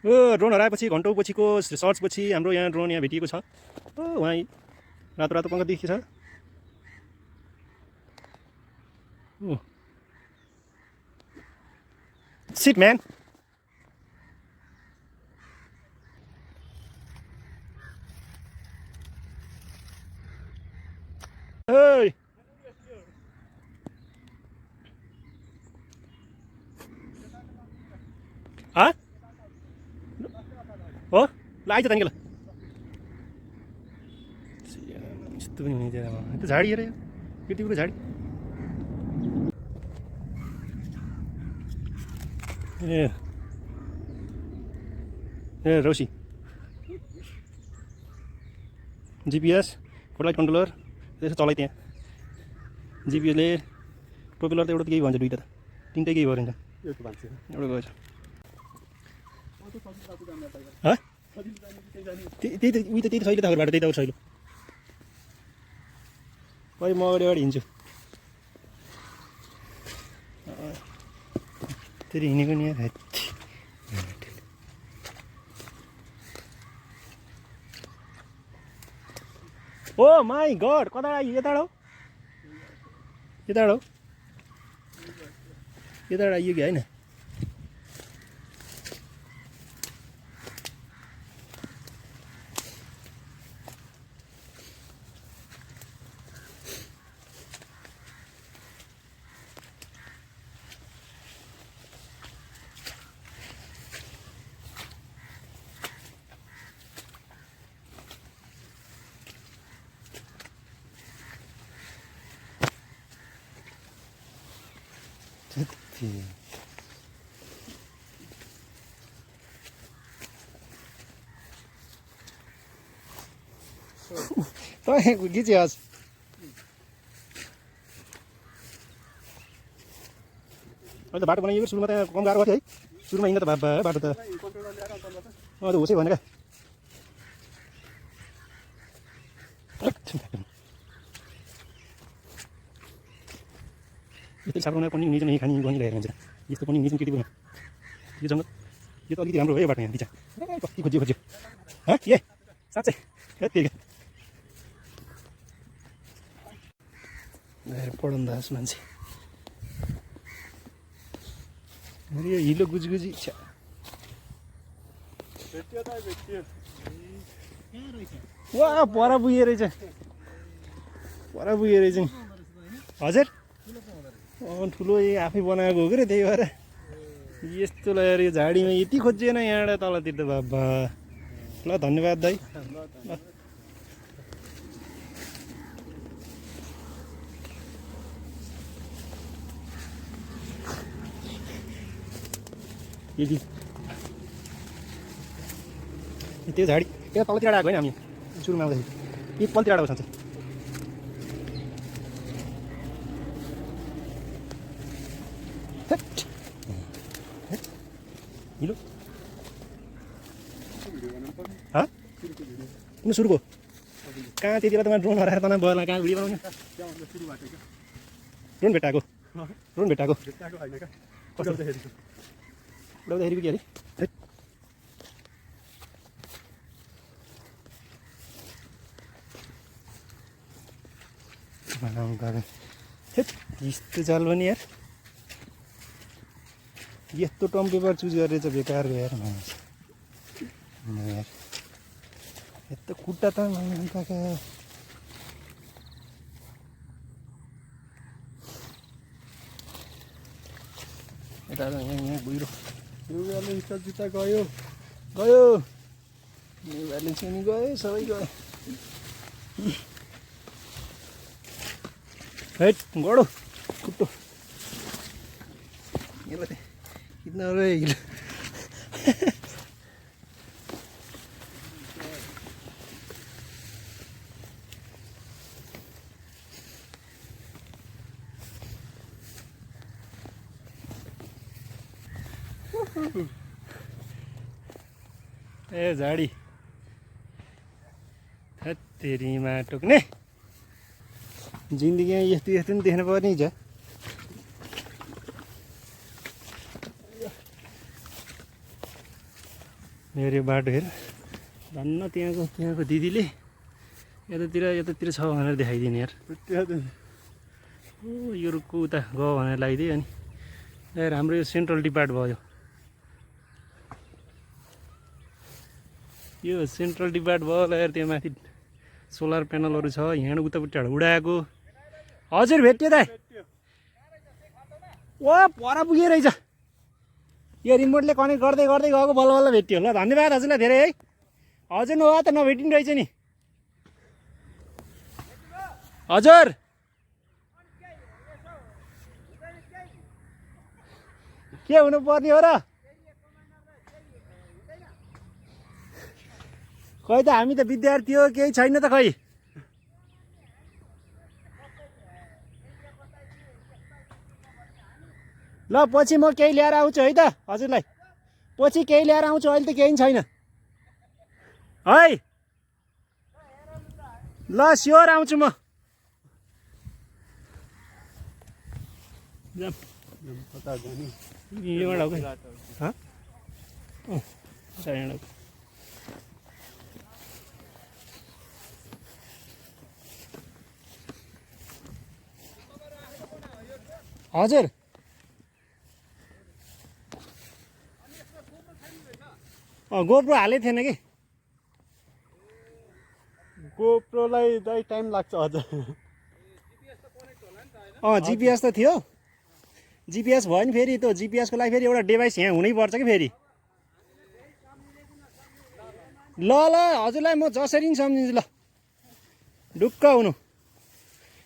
ओ drone हराएपछि घन्टौँपछिको सर्चपछि हाम्रो यहाँ drone यहाँ भेटिएको छ। ओ वहाँ रातो रातो पङ्ख देखिन्छ। ओ सिट म्यान। ओइ हो ल आइज त ल यस्तो पनि हुने त्यो झाडी हेर यति पुरो झाडी। ए रौसी जिपिएस फोटोलाइट कन्ट्रोलर त्यसो चलाइ त्यहाँ जिपिएसले प्रोपेलर त एउटा केही भन्छ दुइटा त तिनटै केही भइरहन्छ एउटा गएछ। त्यही त उयो त त्यही त सहिलो त बाटो त्यही त सहिलो खै म अगाडि अगाडि हिँड्छु फेरि हिँडेको नि यार। ओ माई गड कता आयो यता हो यता हो यता आइयो कि होइन। तपाईँको खिच्यो आज अहिले त बाटो बनाइयो सुरुमा त कम गाह्रो गर्थ्यो है सुरुमा हिँड्दा त बाटो त होसै भनेर यस्तै साप्रोमा पनि निजन यहीँ खाने गनिरहेको हुन्छ यस्तो पनि निजन केटी यो जङ्गल यो त अलिकति राम्रो हो यो बाटो यहाँ बिचा कति खोज्यो खोज्यो ए साँच्चै त्यही पढाउनु दास मान्छे यो हिलो गुजगुजी छ। वा पर पुगे रहेछ हजुर ठुलो आफै बनाएको हो कि त्यही भएर यस्तो लगाएर यो झाडीमा यति खोजिएन यहाँबाट तलतिर त बाबा। ल धन्यवाद दाइ। यदि त्यो झाडी त्यहाँ तलतिर आएको होइन हामी सुरुमा आउँदाखेरि यी पल्तिर आएको छ हिलो किन सुरुको कहाँ त्यति बेला त ड्रोन हराएर त भयो कहाँ भिडियो बनाउने ड्रोन भेट्टाएको उडाउँदाखेरि के अरे यस्तो चाल पनि यार यस्तो टर्म पेपर चुज गरेर चाहिँ बेकार यार यार यस्तो खुट्टा त यता यहाँ गइरो जुत्ता गयो ब्यालेन्स पनि गयो सबै गयो है गडो खुट्टो यसलाई किन रे ए झाडी तेरीमा टोक्ने जिन्दगी यस्तो यस्तो नि देख्नु पर्ने छ। हेऱ्यो बाटो हेर धन्न त्यहाँको दिदीले यतातिर छ भनेर देखाइदिने यार ओ यो रुखको उता गयो भनेर लगाइदियो अनि यार हाम्रो यो सेन्ट्रल डिपार्ट भयो यो सेन्ट्रल डिपार्ट भयो ल यार त्यहाँ माथि सोलर प्यानलहरू छ यहाँ उतापट्टिबाट उडाएको हजुर भेट्यो त ओ पर पुगे रहेछ यो रिमोटले कनेक्ट गर्दै गएको बल्ल बल्ल भेट्यो ल धन्यवाद हजुरलाई धेरै है हजुर नभए त नभेटिने रहेछ नि हजुर के हुनु पर्ने हो र खै त हामी त विद्यार्थी हो केही छैन त खै ल पछि म केही ल्याएर आउँछु है त हजुरलाई पछि केही ल्याएर आउँछु अहिले त केही छैन है ल स्योर आउँछु म हजुर गोप्रो हालेको थिएन कि गोप्रोलाई दाइ टाइम लाग्छ अझ जिपिएस त थियो जिपिएस भयो नि फेरि त्यो जिपिएसको लागि फेरि एउटा डिभाइस यहाँ हुनैपर्छ कि फेरि ल हजुरलाई म जसरी नि सम्झिन्छु ल ढुक्क हुनु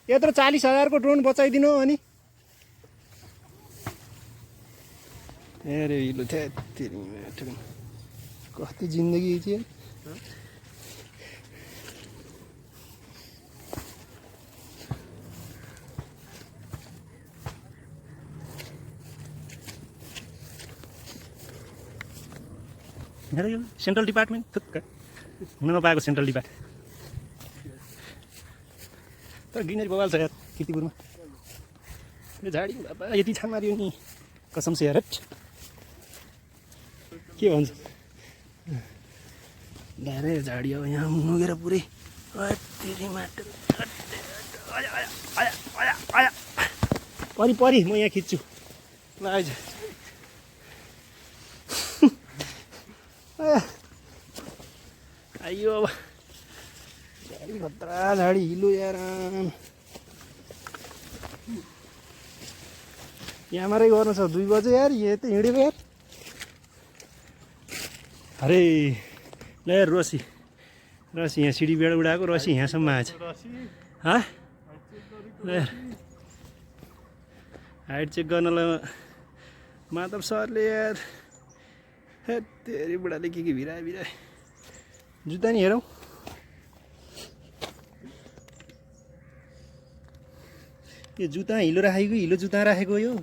यत्रो 40,000 को ड्रोन बचाइदिनु अनि अरे हिलो कति जिन्दगी थियो मेरो यो सेन्ट्रल डिपार्टमेन्ट थुक्क हुन नपाएको सेन्ट्रल डिपार्ट तर ग्रिनरी बवाल छ यार किर्तिपुरमा यो झाडी बाबा यति छान मारियो नि कसम से यार के भन्छ धेरै झाडी अब यहाँ नुगेर पुरै परि म यहाँ खिच्छु ल आइज आइयो अब झाडी खतरा झाडी हिलो यार यहाँ मात्रै गर्नु छ 2 बजे यार यो त हिँडेको यार अरे ल यार रसी यहाँ सिडीबाट उडाएको रसी यहाँसम्म आएछ हाँ ल यार हाइट चेक गर्नलाई माधव सरले यार हे तेरी बुढाले के भिराए जुत्ता नि हेरौँ यो जुत्ता हिलो राखेको हिलो जुत्ता राखेको यो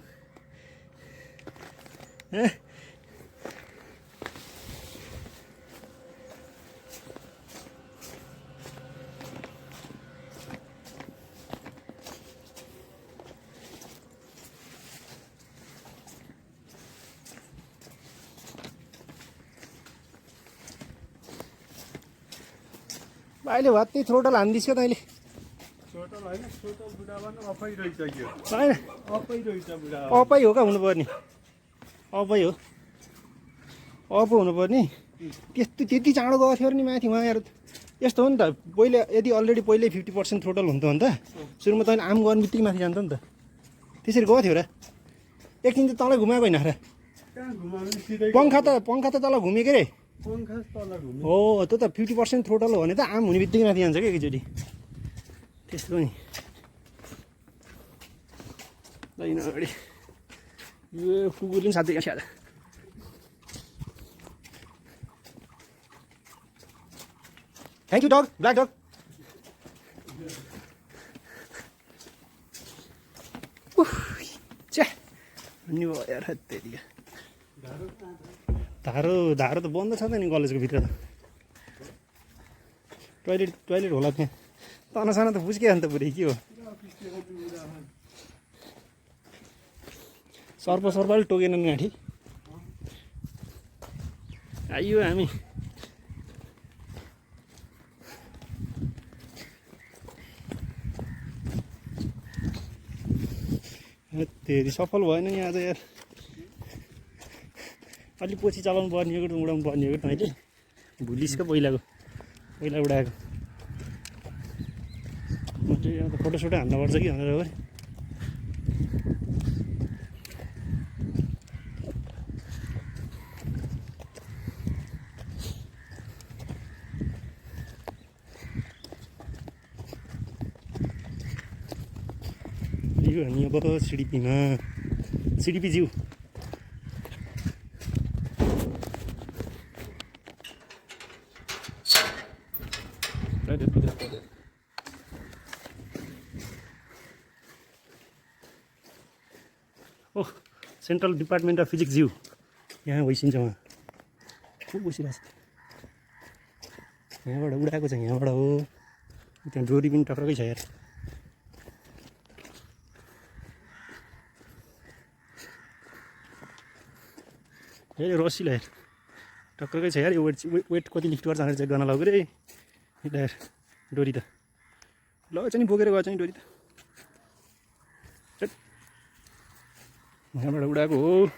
अहिले भत्तै थ्रोटल हान्दिस् क्या तैँले अप्पै हो क्या हुनुपर्ने अप्पै हो अप्पो हुनुपर्ने त्यति चाँडो गएको थियो नि माथि उहाँहरू यस्तो हो नि त पहिले यदि अलरेडी पहिल्यै 50% थ्रोटल हुन्थ्यो भने त सुरुमा तैँले आम गर्ने बित्तिकै माथि जान्छ नि त त्यसरी गएको थियो र एकछिन चाहिँ तँलाई घुमाएको होइन र पङ्खा त तल घुमेको रे हो त्यो त 50% थ्रोटल हो भने त आम हुने बित्तिकै माथि जान्छ क्या एकचोटि त्यस्तो नि ल अगाडि यो कुकुरले पनि साथै स्याहार थ्याङ्क यू डग ब्ल्याक डग च्या अनि यार त्यति धारो त बन्द छ त नि कलेजको भित्र त टोइलेट होला त्यहाँ तनसाना त बुझ्के अन्त पुरै के हो सर्पले टोकेनन् गाँठी आइयो हामी त्यति सफल भएन नि आज यार अलि पछि चलाउनु पर्ने हो कि उडाउनु पर्ने हो कि मैले भुलिसक्यो पहिला उडाएको म चाहिँ यहाँ त फोटोसोटो हाल्नुपर्छ कि भनेर हो यो हामी अब सिडिपी ज्यू ओह सेन्ट्रल डिपार्टमेन्ट अफ फिजिक्स ज्यू यहाँ बसिन्छ उहाँ को बसिरहेछ यहाँबाट उडाएको छ यहाँबाट हो त्यहाँ डोरी पनि टक्रकै छ यार ए रसिलो यार टक्करकै छ यार यो वेट कति लिफ्ट गर्छ भनेर चेक गर्न लाग्यो रे यार डोरी त ल चाहिँ बोकेर गएछ नि डोरी त यहाँबाट उडाएको हो